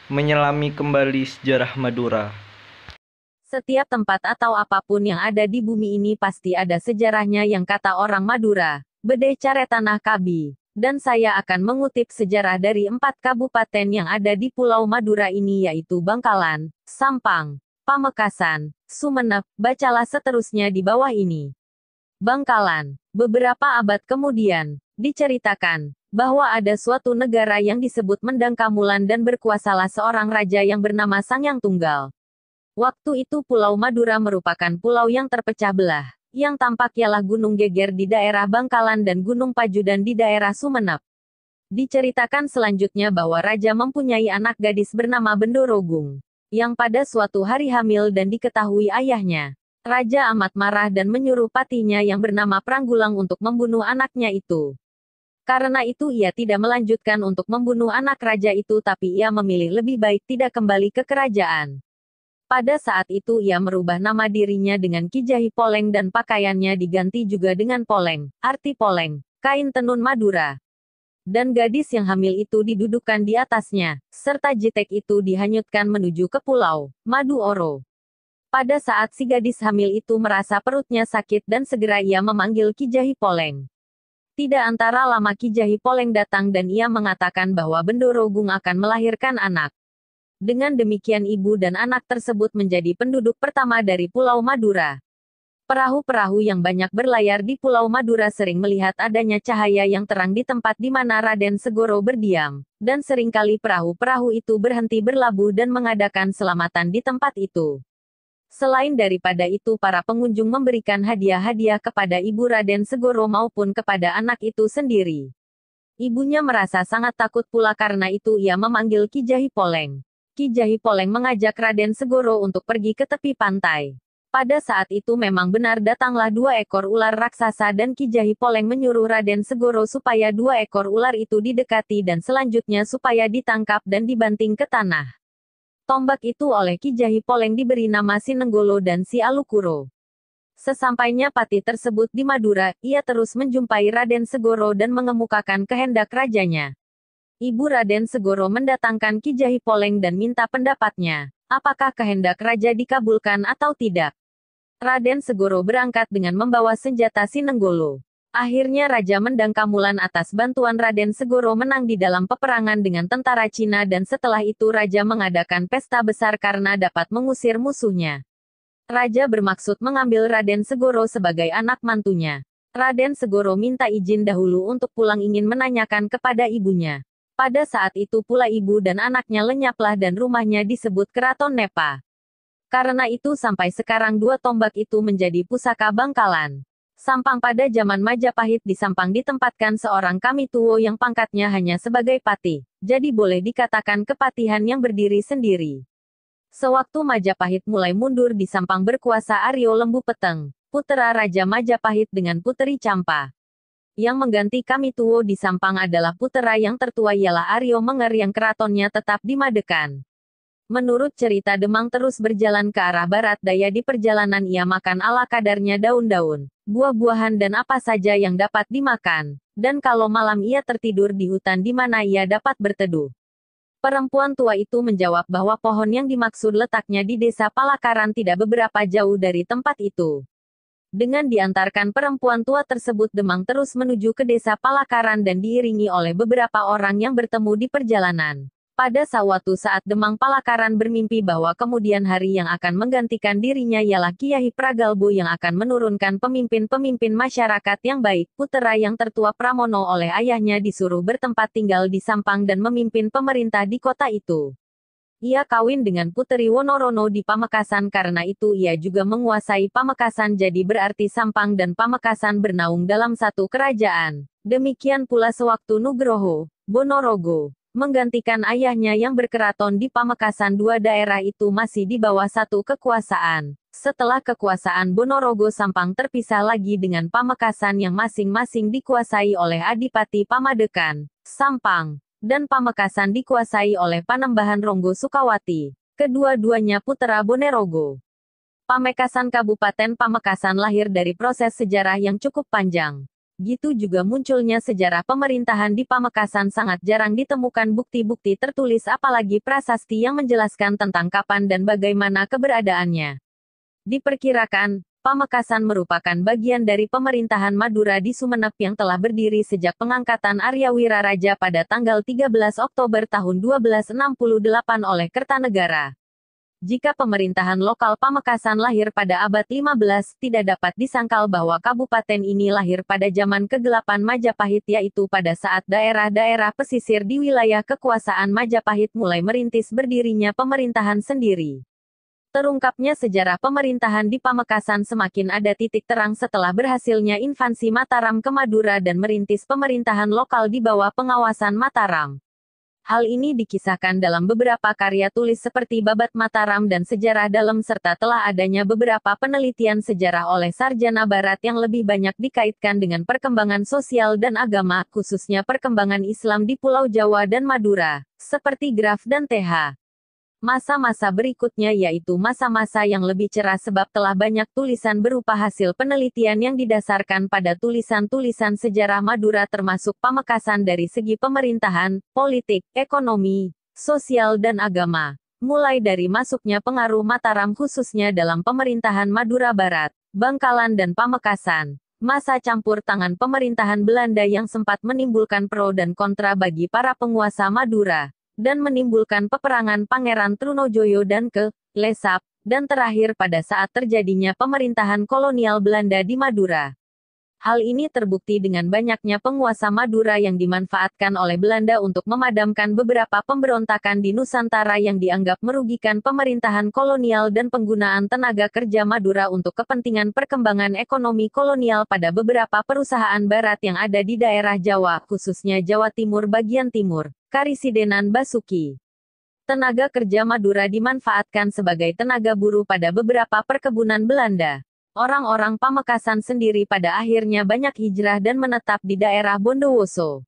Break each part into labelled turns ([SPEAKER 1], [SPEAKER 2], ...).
[SPEAKER 1] menyelami kembali sejarah Madura.
[SPEAKER 2] Setiap tempat atau apapun yang ada di bumi ini pasti ada sejarahnya yang kata orang Madura. Bede Caretanah Kabi. Dan saya akan mengutip sejarah dari 4 kabupaten yang ada di Pulau Madura ini yaitu Bangkalan, Sampang, Pamekasan, Sumenep, bacalah seterusnya di bawah ini. Bangkalan. Beberapa abad kemudian, diceritakan bahwa ada suatu negara yang disebut Mendangkamulan dan berkuasalah seorang raja yang bernama Sangyang Tunggal. Waktu itu Pulau Madura merupakan pulau yang terpecah belah. Yang tampak ialah Gunung Geger di daerah Bangkalan dan Gunung Pajudan di daerah Sumenep. Diceritakan selanjutnya bahwa raja mempunyai anak gadis bernama Bendorogung, yang pada suatu hari hamil dan diketahui ayahnya. Raja amat marah dan menyuruh patinya yang bernama Pranggulang untuk membunuh anaknya itu. Karena itu ia tidak melanjutkan untuk membunuh anak raja itu tapi ia memilih lebih baik tidak kembali ke kerajaan. Pada saat itu ia merubah nama dirinya dengan Ki Jahi Poleng dan pakaiannya diganti juga dengan poleng, arti poleng, kain tenun Madura. Dan gadis yang hamil itu didudukkan di atasnya, serta jitek itu dihanyutkan menuju ke pulau Maduoro. Pada saat si gadis hamil itu merasa perutnya sakit dan segera ia memanggil Ki Jahi Poleng. Tidak antara lama Ki Jahi Poleng datang dan ia mengatakan bahwa Bendorogung akan melahirkan anak. Dengan demikian ibu dan anak tersebut menjadi penduduk pertama dari Pulau Madura. Perahu-perahu yang banyak berlayar di Pulau Madura sering melihat adanya cahaya yang terang di tempat di mana Raden Segoro berdiam, dan seringkali perahu-perahu itu berhenti berlabuh dan mengadakan selamatan di tempat itu. Selain daripada itu para pengunjung memberikan hadiah-hadiah kepada ibu Raden Segoro maupun kepada anak itu sendiri. Ibunya merasa sangat takut pula karena itu ia memanggil Ki Jahi Poleng. Ki Jahi Poleng mengajak Raden Segoro untuk pergi ke tepi pantai. Pada saat itu memang benar datanglah 2 ekor ular raksasa dan Ki Jahi Poleng menyuruh Raden Segoro supaya 2 ekor ular itu didekati dan selanjutnya supaya ditangkap dan dibanting ke tanah. Tombak itu oleh Ki Jahi Poleng diberi nama Sinenggolo dan Si Alukuro. Sesampainya pati tersebut di Madura, ia terus menjumpai Raden Segoro dan mengemukakan kehendak rajanya. Ibu Raden Segoro mendatangkan Ki Jahi Poleng dan minta pendapatnya. Apakah kehendak raja dikabulkan atau tidak? Raden Segoro berangkat dengan membawa senjata Sinenggolo. Akhirnya Raja Mendangkamulan atas bantuan Raden Segoro menang di dalam peperangan dengan tentara Cina dan setelah itu Raja mengadakan pesta besar karena dapat mengusir musuhnya. Raja bermaksud mengambil Raden Segoro sebagai anak mantunya. Raden Segoro minta izin dahulu untuk pulang ingin menanyakan kepada ibunya. Pada saat itu pula ibu dan anaknya lenyaplah dan rumahnya disebut Keraton Nepa. Karena itu sampai sekarang 2 tombak itu menjadi pusaka Bangkalan. Sampang pada zaman Majapahit di Sampang ditempatkan seorang Kamituwo yang pangkatnya hanya sebagai pati. Jadi boleh dikatakan kepatihan yang berdiri sendiri. Sewaktu Majapahit mulai mundur di Sampang berkuasa Aryo Lembu Peteng, putera Raja Majapahit dengan Puteri Campa. Yang mengganti Kamituwo di Sampang adalah putera yang tertua ialah Aryo Menger yang keratonnya tetap di Madekan. Menurut cerita Demang terus berjalan ke arah barat daya di perjalanan ia makan ala kadarnya daun-daun, buah-buahan dan apa saja yang dapat dimakan. Dan kalau malam ia tertidur di hutan di mana ia dapat berteduh. Perempuan tua itu menjawab bahwa pohon yang dimaksud letaknya di desa Palakaran tidak beberapa jauh dari tempat itu. Dengan diantarkan perempuan tua tersebut Demang terus menuju ke desa Palakaran dan diiringi oleh beberapa orang yang bertemu di perjalanan. Pada suatu saat Demang Palakaran bermimpi bahwa kemudian hari yang akan menggantikan dirinya ialah Kiai Pragalbo yang akan menurunkan pemimpin-pemimpin masyarakat yang baik. Putera yang tertua Pramono oleh ayahnya disuruh bertempat tinggal di Sampang dan memimpin pemerintah di kota itu. Ia kawin dengan Puteri Wonorono di Pamekasan karena itu ia juga menguasai Pamekasan jadi berarti Sampang dan Pamekasan bernaung dalam satu kerajaan. Demikian pula sewaktu Nugroho, Bonorogo, menggantikan ayahnya yang berkeraton di Pamekasan 2 daerah itu masih di bawah satu kekuasaan. Setelah kekuasaan Bonorogo Sampang terpisah lagi dengan Pamekasan yang masing-masing dikuasai oleh Adipati Pamadekan, Sampang. Dan Pamekasan dikuasai oleh Panembahan Ronggo Sukawati. Kedua-duanya putera Bonerogo. Pamekasan Kabupaten Pamekasan lahir dari proses sejarah yang cukup panjang. Gitu juga munculnya sejarah pemerintahan di Pamekasan sangat jarang ditemukan bukti-bukti tertulis apalagi prasasti yang menjelaskan tentang kapan dan bagaimana keberadaannya. Diperkirakan, Pamekasan merupakan bagian dari pemerintahan Madura di Sumenep yang telah berdiri sejak pengangkatan Arya Wiraraja pada tanggal 13 Oktober tahun 1268 oleh Kertanegara. Jika pemerintahan lokal Pamekasan lahir pada abad 15, tidak dapat disangkal bahwa kabupaten ini lahir pada zaman kegelapan Majapahit, yaitu pada saat daerah-daerah pesisir di wilayah kekuasaan Majapahit mulai merintis berdirinya pemerintahan sendiri. Terungkapnya sejarah pemerintahan di Pamekasan semakin ada titik terang setelah berhasilnya invasi Mataram ke Madura dan merintis pemerintahan lokal di bawah pengawasan Mataram. Hal ini dikisahkan dalam beberapa karya tulis seperti Babat Mataram dan Sejarah Dalam serta telah adanya beberapa penelitian sejarah oleh sarjana barat yang lebih banyak dikaitkan dengan perkembangan sosial dan agama, khususnya perkembangan Islam di Pulau Jawa dan Madura, seperti Graf dan Th. Masa-masa berikutnya yaitu masa-masa yang lebih cerah sebab telah banyak tulisan berupa hasil penelitian yang didasarkan pada tulisan-tulisan sejarah Madura termasuk Pamekasan dari segi pemerintahan, politik, ekonomi, sosial dan agama. Mulai dari masuknya pengaruh Mataram khususnya dalam pemerintahan Madura Barat, Bangkalan dan Pamekasan. Masa campur tangan pemerintahan Belanda yang sempat menimbulkan pro dan kontra bagi para penguasa Madura dan menimbulkan peperangan Pangeran Trunojoyo dan Lesap, dan terakhir pada saat terjadinya pemerintahan kolonial Belanda di Madura. Hal ini terbukti dengan banyaknya penguasa Madura yang dimanfaatkan oleh Belanda untuk memadamkan beberapa pemberontakan di Nusantara yang dianggap merugikan pemerintahan kolonial dan penggunaan tenaga kerja Madura untuk kepentingan perkembangan ekonomi kolonial pada beberapa perusahaan barat yang ada di daerah Jawa, khususnya Jawa Timur bagian timur, Karisidenan Basuki. Tenaga kerja Madura dimanfaatkan sebagai tenaga buruh pada beberapa perkebunan Belanda. Orang-orang Pamekasan sendiri pada akhirnya banyak hijrah dan menetap di daerah Bondowoso.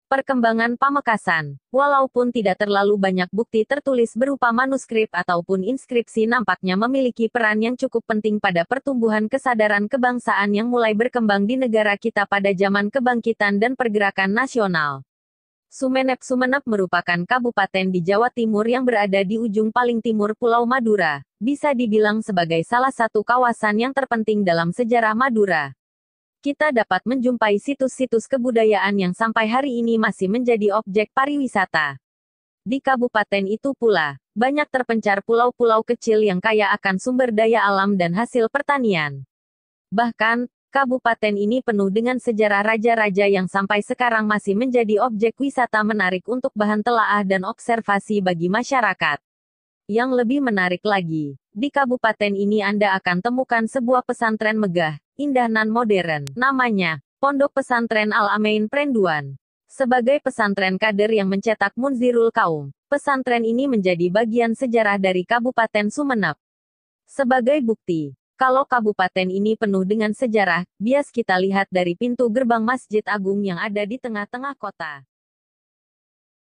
[SPEAKER 2] Perkembangan Pamekasan, walaupun tidak terlalu banyak bukti tertulis berupa manuskrip ataupun inskripsi, nampaknya memiliki peran yang cukup penting pada pertumbuhan kesadaran kebangsaan yang mulai berkembang di negara kita pada zaman kebangkitan dan pergerakan nasional. Sumenep merupakan kabupaten di Jawa Timur yang berada di ujung paling timur Pulau Madura, bisa dibilang sebagai salah satu kawasan yang terpenting dalam sejarah Madura. Kita dapat menjumpai situs-situs kebudayaan yang sampai hari ini masih menjadi objek pariwisata. Di kabupaten itu pula, banyak terpencar pulau-pulau kecil yang kaya akan sumber daya alam dan hasil pertanian. Bahkan, kabupaten ini penuh dengan sejarah raja-raja yang sampai sekarang masih menjadi objek wisata menarik untuk bahan telaah dan observasi bagi masyarakat. Yang lebih menarik lagi, di kabupaten ini Anda akan temukan sebuah pesantren megah, indah dan modern. Namanya, Pondok Pesantren Al-Amein Prenduan. Sebagai pesantren kader yang mencetak Munzirul Kaum, pesantren ini menjadi bagian sejarah dari Kabupaten Sumenep. Sebagai bukti, kalau kabupaten ini penuh dengan sejarah, bias kita lihat dari pintu gerbang Masjid Agung yang ada di tengah-tengah kota.